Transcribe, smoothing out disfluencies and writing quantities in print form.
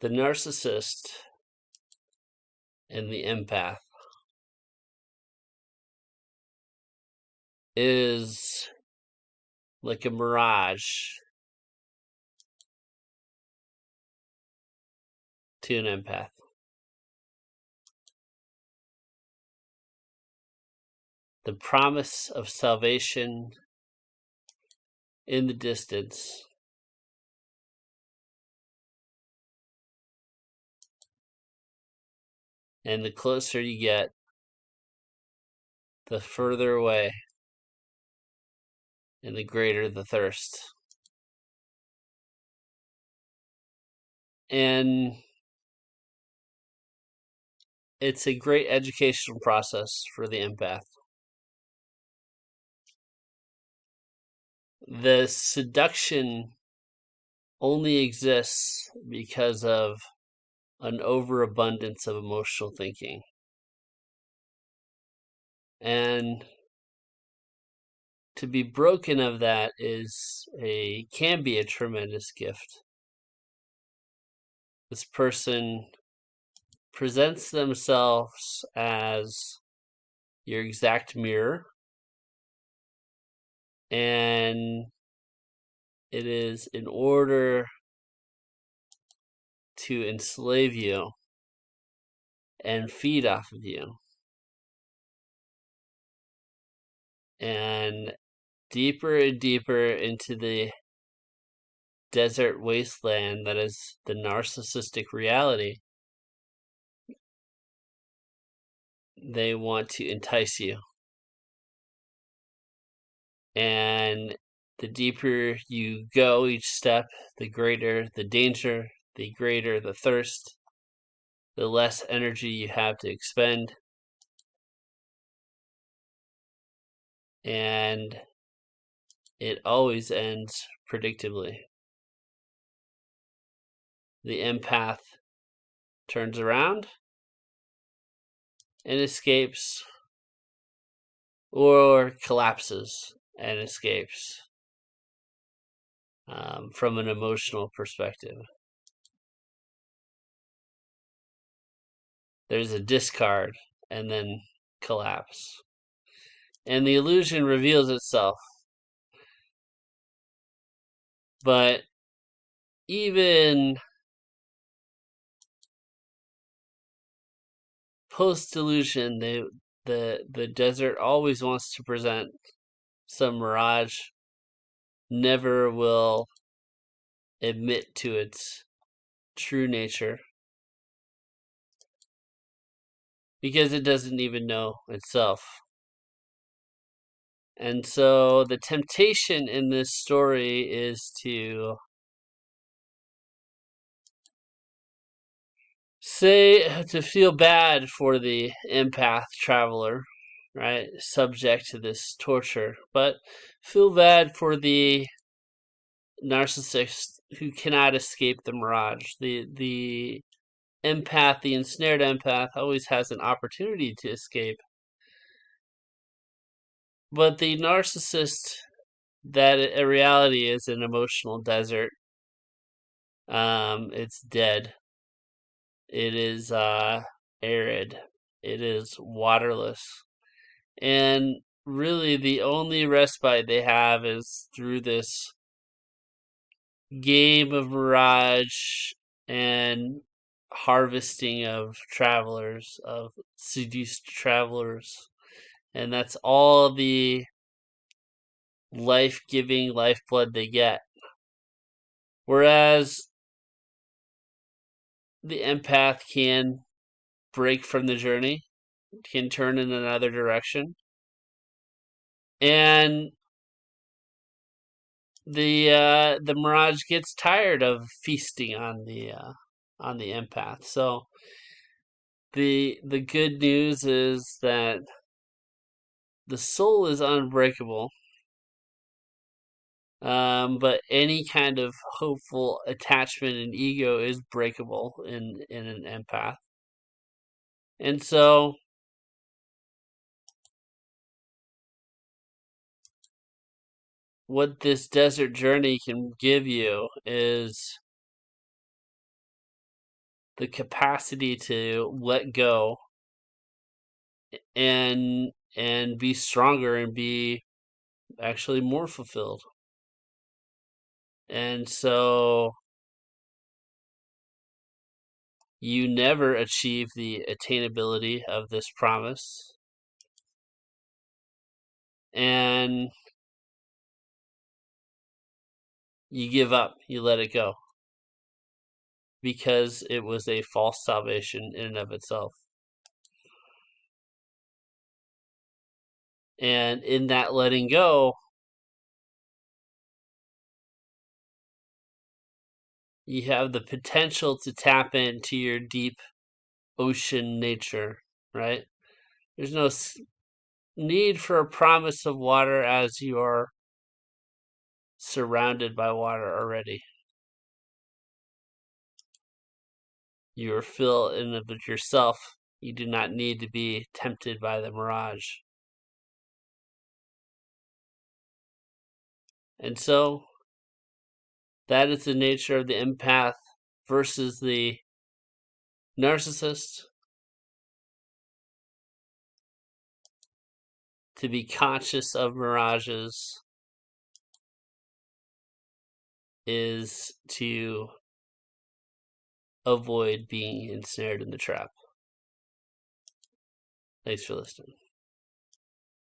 The narcissist and the empath is like a mirage to an empath. The promise of salvation in the distance, and the closer you get, the further away and the greater the thirst. And it's a great educational process for the empath. The seduction only exists because of an overabundance of emotional thinking. And to be broken of that can be a tremendous gift. This person presents themselves as your exact mirror, and it is in order to enslave you and feed off of you. And deeper and deeper into the desert wasteland that is the narcissistic reality, they want to entice you. And the deeper you go each step, the greater the danger, the greater the thirst, the less energy you have to expend. And it always ends predictably. The empath turns around and escapes, or collapses and escapes from an emotional perspective. There's a discard and then collapse. And the illusion reveals itself. But even post-delusion, the desert always wants to present some mirage, never will admit to its true nature, because it doesn't even know itself. And so the temptation in this story is to feel bad for the empath traveler, right? Subject to this torture, but feel bad for the narcissist who cannot escape the mirage. The empath, the ensnared empath, always has an opportunity to escape. But the narcissist, that a reality is an emotional desert. It's dead. It is arid. It is waterless. And really the only respite they have is through this game of mirage and harvesting of travelers, of seduced travelers. And that's all the life-giving lifeblood they get. Whereas the empath can break from the journey, can turn in another direction. And the mirage gets tired of feasting on the empath. So the good news is that the soul is unbreakable, but any kind of hopeful attachment and ego is breakable in an empath. And so what this desert journey can give you is the capacity to let go and be stronger and be actually more fulfilled. And so you never achieve the attainability of this promise, and you give up, you let it go, because it was a false salvation in and of itself. And in that letting go, you have the potential to tap into your deep ocean nature, right? There's no need for a promise of water, as you are surrounded by water already. You are filled in of it yourself. You do not need to be tempted by the mirage. And so that is the nature of the empath versus the narcissist. To be conscious of mirages is to avoid being ensnared in the trap. Thanks for listening.